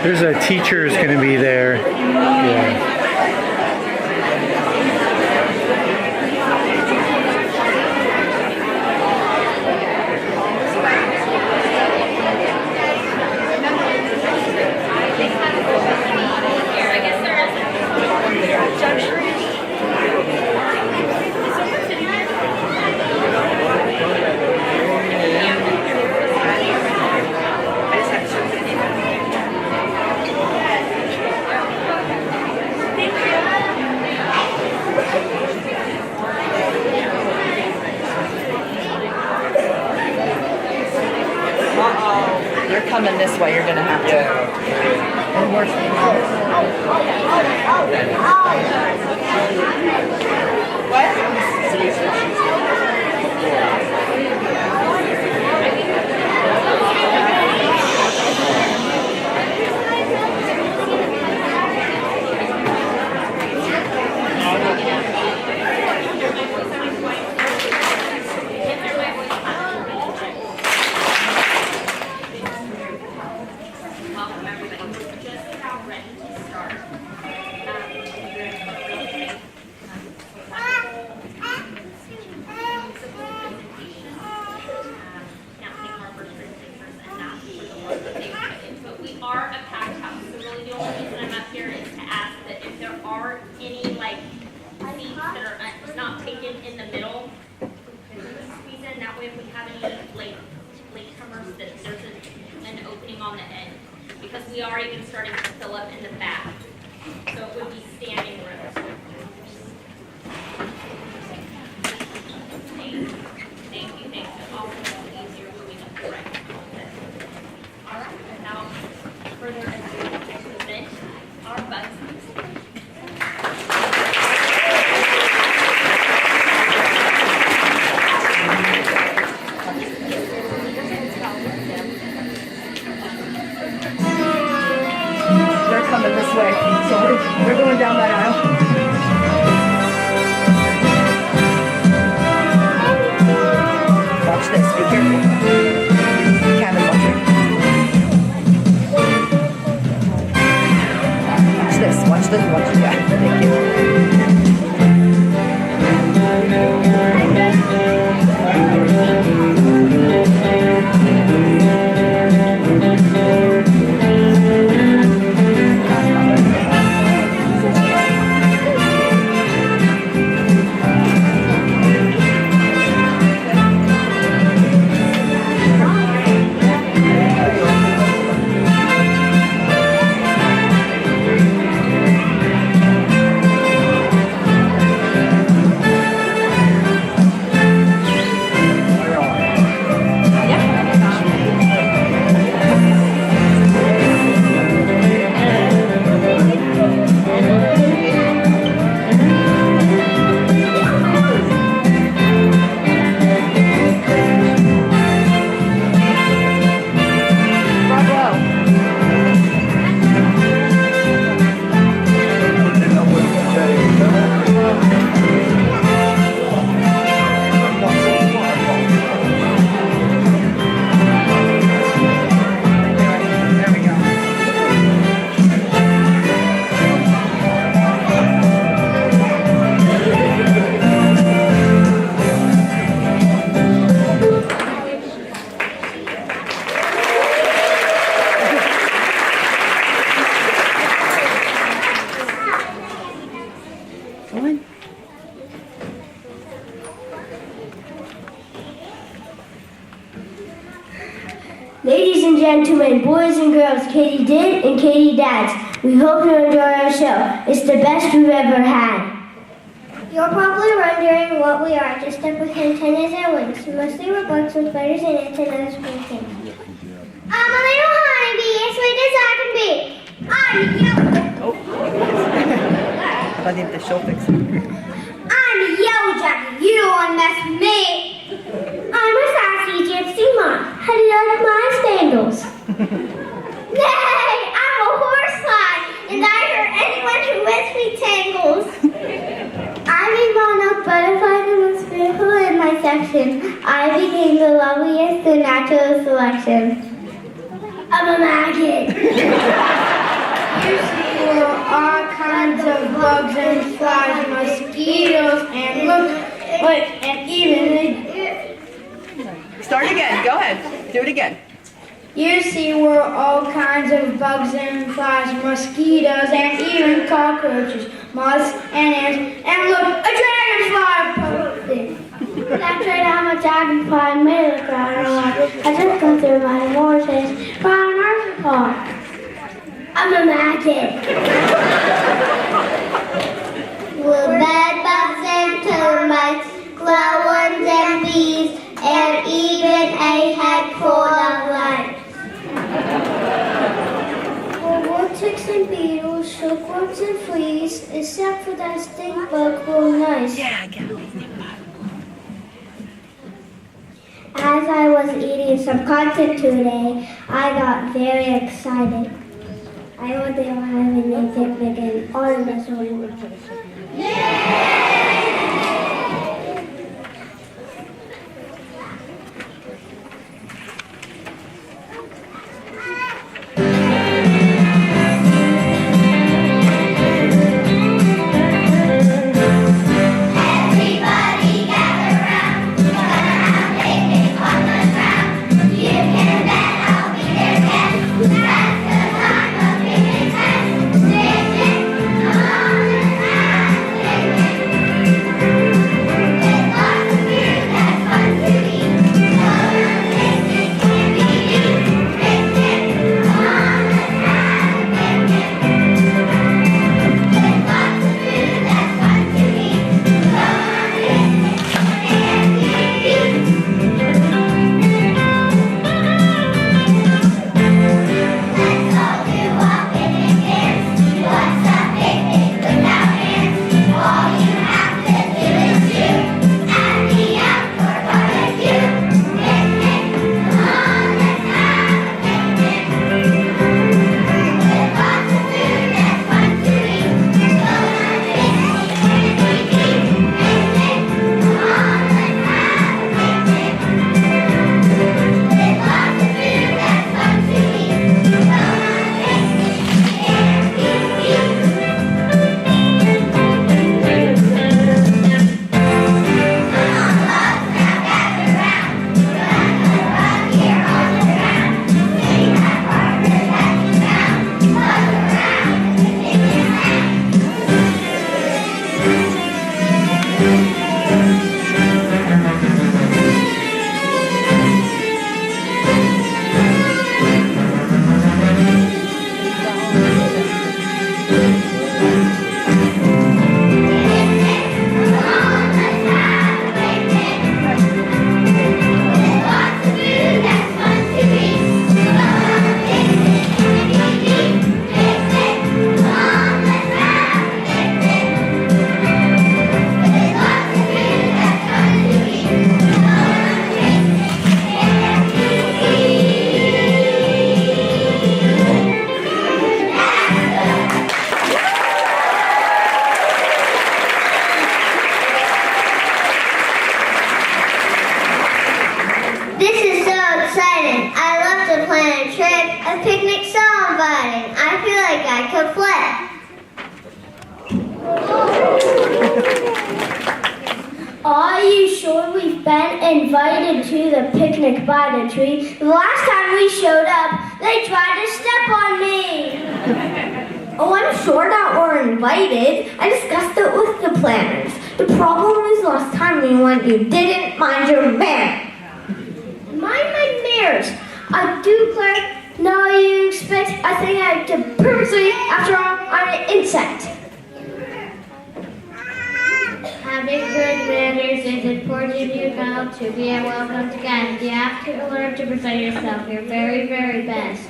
There's a teacher who's going to be there. Yeah. You're coming this way, you're gonna have to. And work. Because we are even starting to fill up in the back. So it would be standing room. Thank you. Also easier moving up the right. All right, without further ado, I present our buds. Coming this way. So we're going down that aisle. Watch this, be careful. Cabin watching. Watch this, watch this, watch this. Yeah, thank you. Ladies and gentlemen, boys and girls, Katie Did and Katie Dads, we hope you enjoy our show. It's the best we've ever had. You're probably wondering what we are, just up with antennas and wings. Mostly we're bugs with spiders and ants and other spring things. I'm a little honeybee, as sweet as I can be. I'm yellow. I need the show fix. I'm a yellow jacket. You don't want to mess with me. I'm a sassy gypsy mom. How do you like my sandals? Nay, I'm a horse line, and I hurt anyone who lets me tangles. I'm a monarch butterfly the most beautiful in my section. I became the loveliest in natural selection. I'm a maggot. were all kinds of bugs and flies, mosquitoes, and Start again. Go ahead. Do it again. You see, were all kinds of bugs and flies, mosquitoes, and even cockroaches, moths, and ants, and look, a dragonfly posted. That's right, I'm a dragonfly made of the ground alive. I just go through my horses, brown earth car. I'm a magic. With bed bugs and termites, glowworms and bees, and even a head full of lice. Well, ticks and beetles, silkworms and fleas, except for that stink bug, were nice. Yeah, I get it. As I was eating some content today, I got very excited. I know they were having a picnic in Auditorium. Are you sure we've been invited to the picnic by the tree? The last time we showed up, they tried to step on me. Oh, I'm sure that we're invited. I discussed it with the planners. The problem is last time we went, you didn't mind your mare. Mind my mares. I do, Claire. No, you expect I think I have to purposely, after all, I'm an insect. Having good manners is important, you know, to be a welcome to guests. You have to learn to present yourself your very, very best.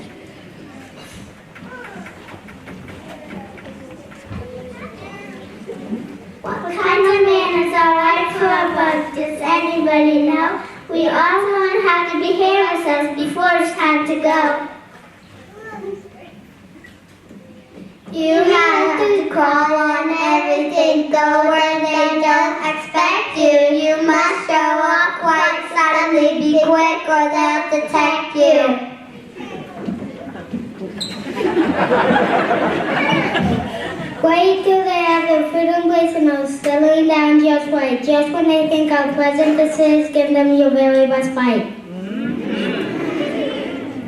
What kinds of manners are right for a bus? Does anybody know? We often have to behave ourselves before it's time to go. You have to crawl on everything, go where they don't expect you. You must show up quite suddenly, be quick or they'll detect you. Wait till they have their food in place and they'll settling down. Just wait. Just when they think how pleasant this is, give them your very best bite.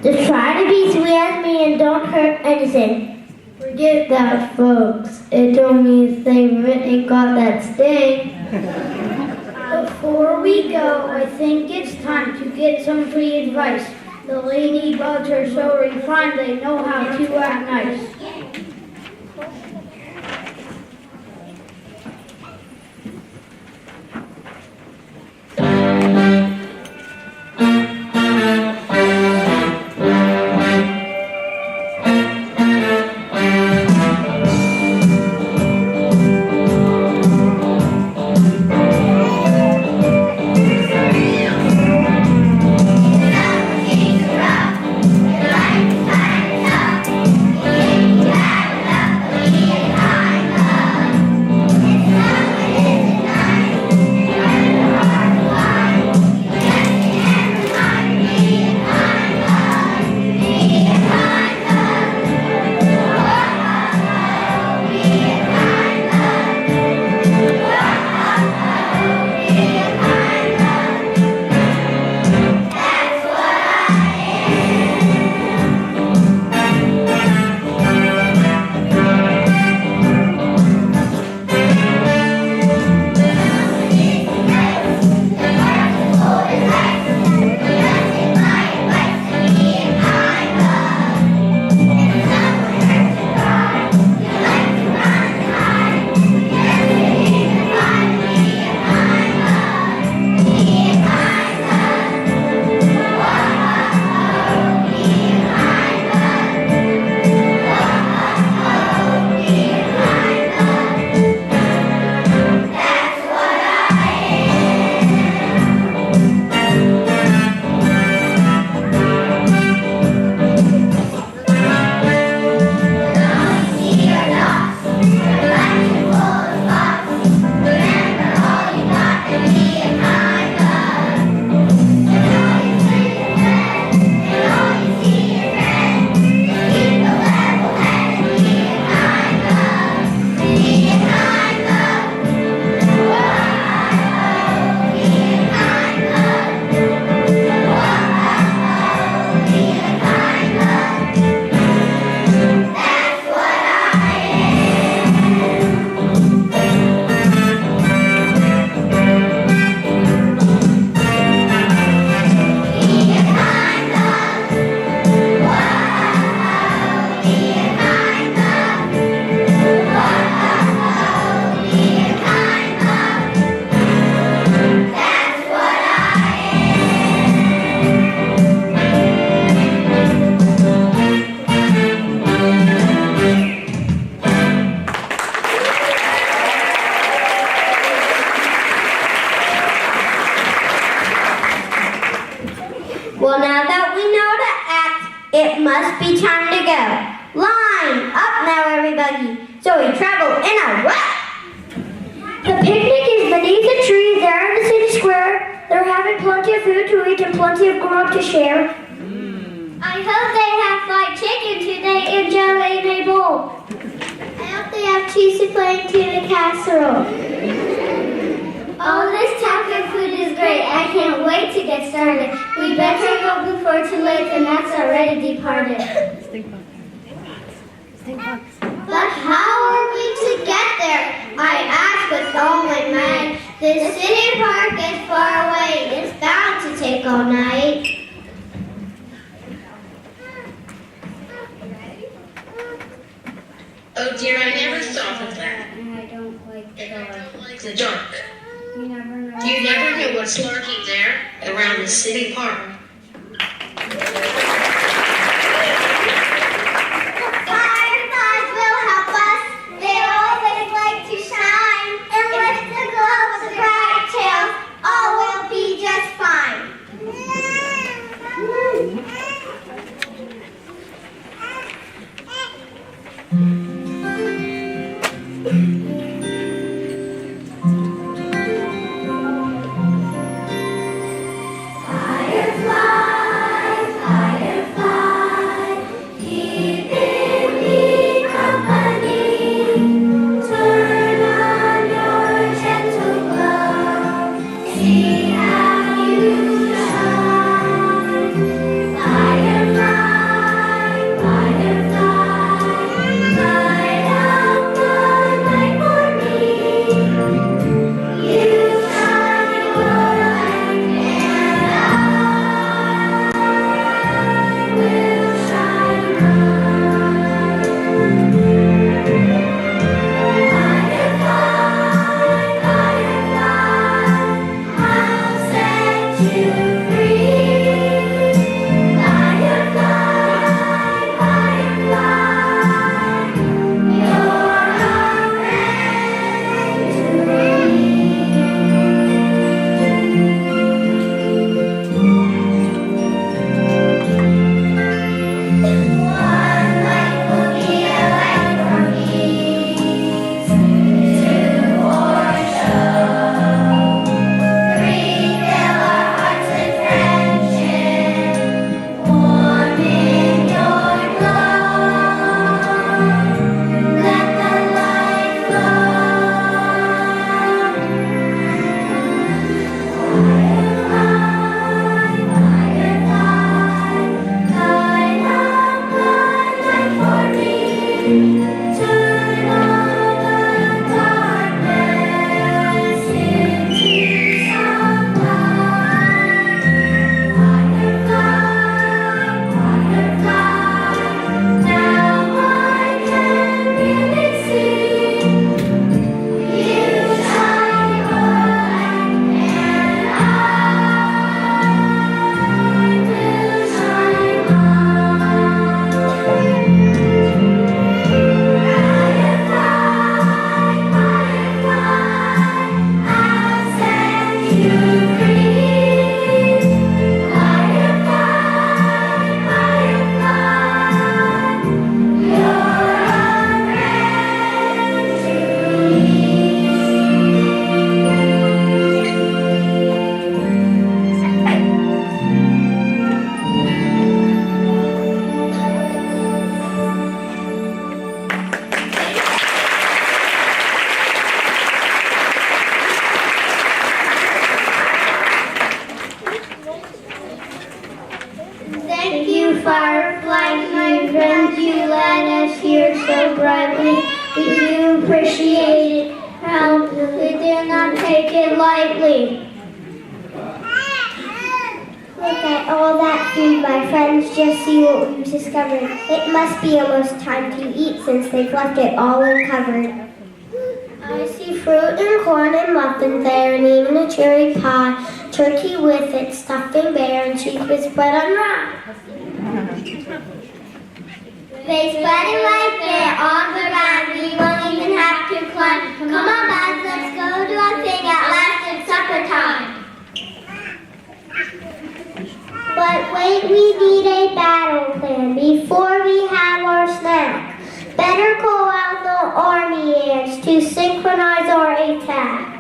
Just try to be sweet as me and don't hurt anything. Forget that, folks. It's only a favorite ain't got that sting. Before we go, I think it's time to get some free advice. The ladybugs are so refined, they know how to act nice. Well, now that we know to act, it must be time to go. Line up now, everybody, so we travel in a rush. The picnic is beneath the tree there in the city square. They're having plenty of food to eat and plenty of grub to share. I hope they have fried chicken today and jelly in a bowl. I hope they have cheese souffle and tuna casserole. All this taco food is great. I can't wait to get started. We better go before too late, and that's already departed. But how are we to get there? I ask with all my might. The city park is far away. It's bound to take all night. Oh dear, I never thought of that. I don't like the dark. I don't like the dark. You never know. You never know what's lurking there around the city park. Fireflies will help us. They always like to shine. And with the glow of the bright tails, all will be just fine. Fireflies, fireflies. appreciate how they dare not take it lightly. Look at all that food, my friends. Just see what we've discovered. It must be almost time to eat since they've left it all uncovered. I see fruit and corn and muffins there, and even a cherry pie, turkey with it, stuffing bear, and cheek with spread on rye. They spread it right there on the ground. We won't even have to climb. Come on, lads, let's go do our thing. At last it's supper time. But wait, we need a battle plan before we have our snack. Better call out the army ants to synchronize our attack.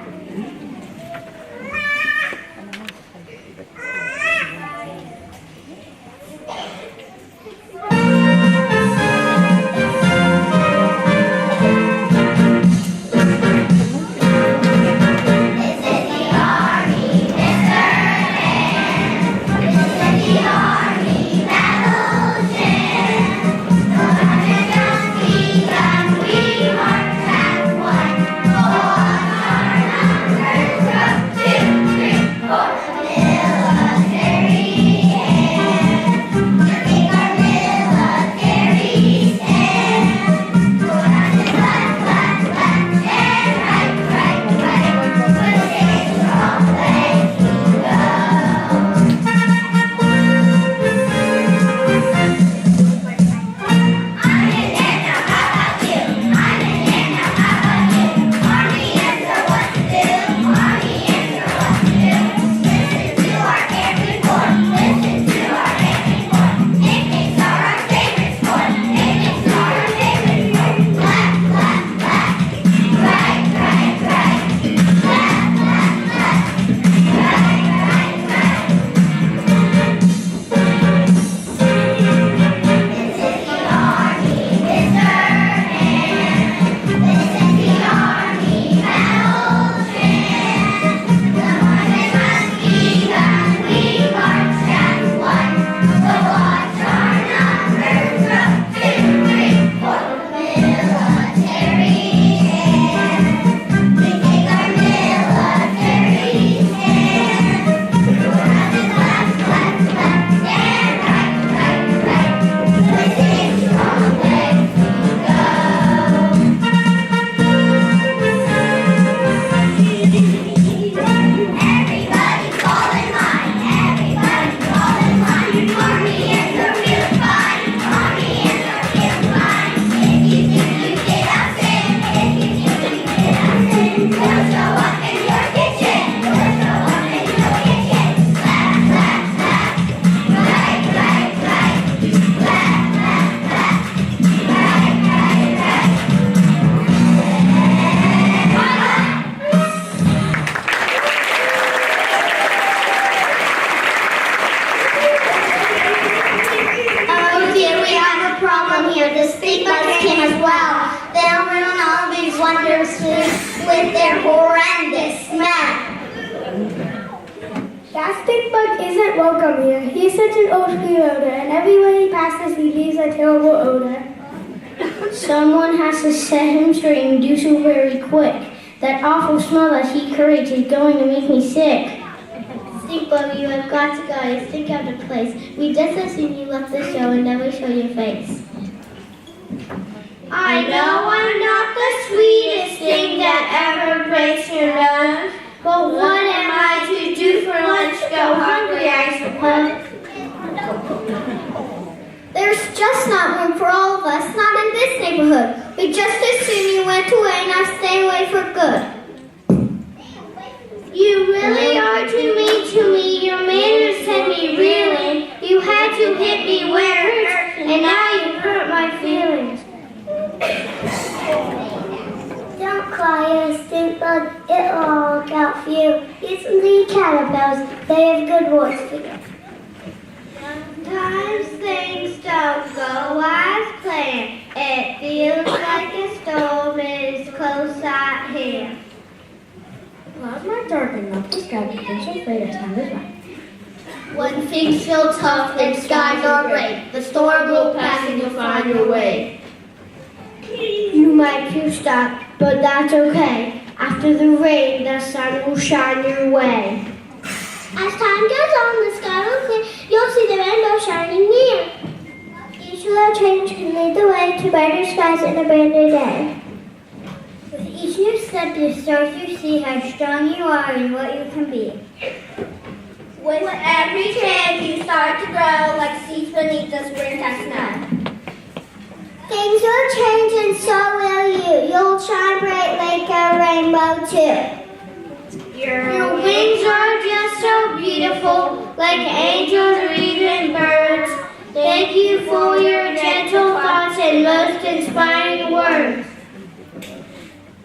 With their horrendous smell. That stink bug isn't welcome here. He's such an ugly odor, and everywhere he passes, he leaves a terrible odor. Someone has to set him straight and do so very quick. That awful smell that he creates is going to make me sick. Stink bug, you have got to go. You stink out of place. We just assumed you left the show and never show your face. I know I'm not the sweetest thing that ever breaks your nose, but what am I to do for lunch? Go hungry, I suppose. There's just not room for all of us, not in this neighborhood. We just assume you went away, now stay away for good. You really are too mean to me. Your manners send me reeling. You had to hit me where it hurt, and now you hurt my feelings. Don't cry, you stink bug. It'll all work out for you. It's the caterpillars. They have good words for you. Sometimes things don't go as planned. It feels like a storm is close at hand. Clouds might darken up the sky, but things will fade as time goes by. When things feel tough and skies are gray, the storm will pass and you'll find your way. You might feel stuck, but that's okay. After the rain, the sun will shine your way. As time goes on, the sky will clear. You'll see the rainbow shining near. Each little change can lead the way to brighter skies and a brand new day. With each new step you start to see how strong you are and what you can be. With every change you start to grow like seeds beneath the springtime snow. Things will change and so will you. You'll shine bright like a rainbow too. Your wings are just so beautiful, like angels or even birds. Thank you for your gentle thoughts and most inspiring words.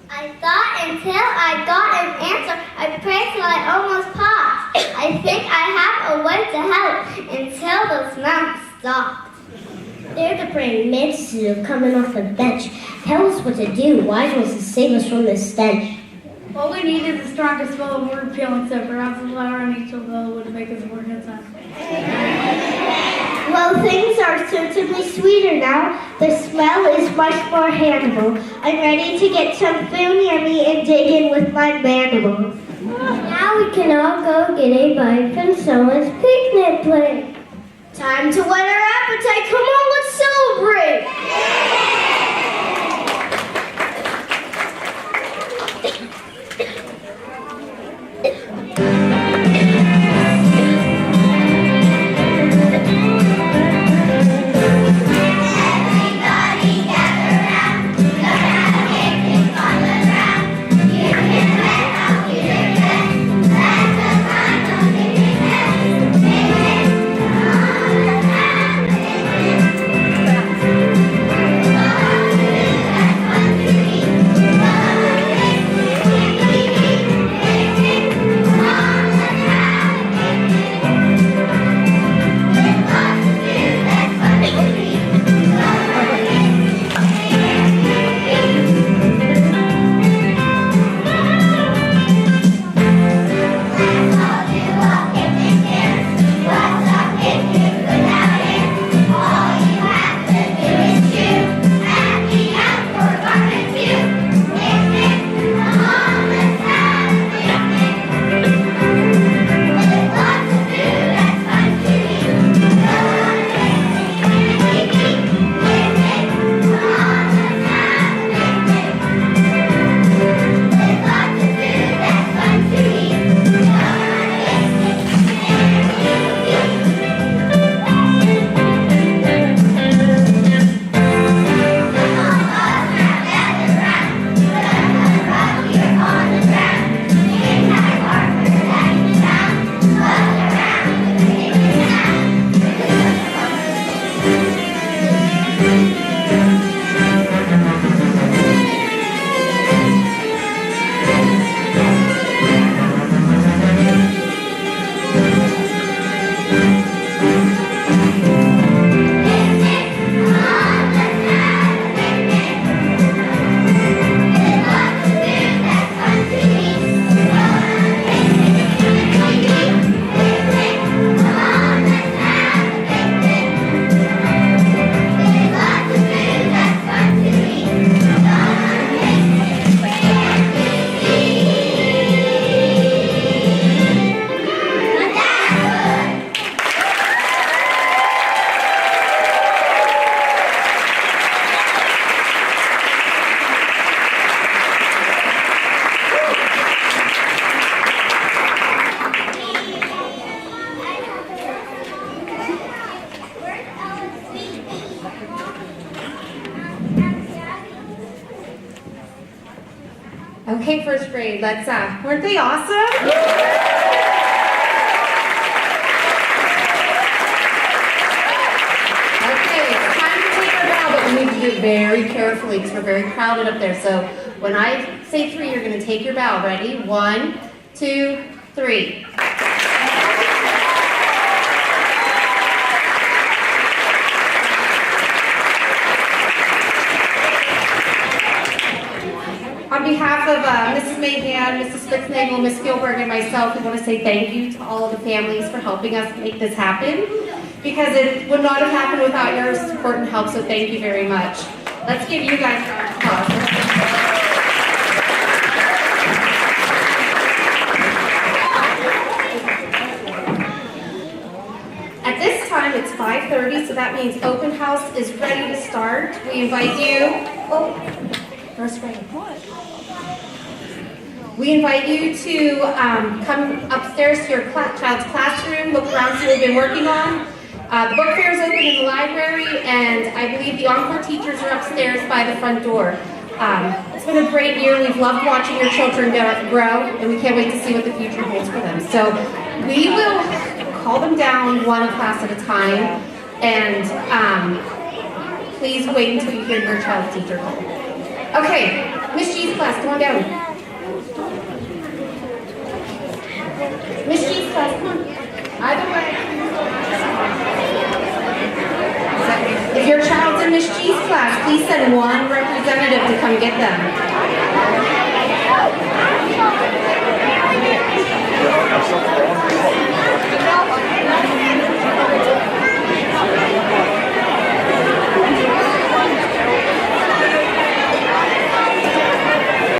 I thought until I got an answer, I prayed till I almost paused. I think I have a way to help until the smell stopped. There's a praying midst coming off the bench. Tell us what to do, wise ones to save us from this stench. What we need is the strongest smell of word peeling soap, or else the flour on each of those would make us work inside. Well, things are sensibly sweeter now. The smell is much more handleable. I'm ready to get some food near me and dig in with my mandibles. Now we can all go get a bite from someone's picnic plate. Time to whet our appetite. Come on, let's celebrate. Okay, first grade, let's, weren't they awesome? Okay, it's time to take our bow, but we need to do it very carefully because we're very crowded up there. So when I say 3, you're going to take your bow. Ready? 1, 2, 3. On behalf of Mrs. Mahan, Mrs. Spitznagel, Miss Gilbert, and myself, we want to say thank you to all of the families for helping us make this happen, because it would not have happened without your support and help, so thank you very much. Let's give you guys a round of applause. 5:30, so that means open house is ready to start. We invite you. Oh, first grade. We invite you to come upstairs to your child's classroom, look around, see what we've been working on. The book fair is open in the library, and I believe the Encore teachers are upstairs by the front door. It's been a great year. We've loved watching your children grow, and we can't wait to see what the future holds for them. So we will call them down one class at a time, and please wait until you hear your child's teacher call. Okay, Miss G's class, come on down. Miss G's class, come on. Either way. If your child's in Miss G's class, please send one representative to come get them.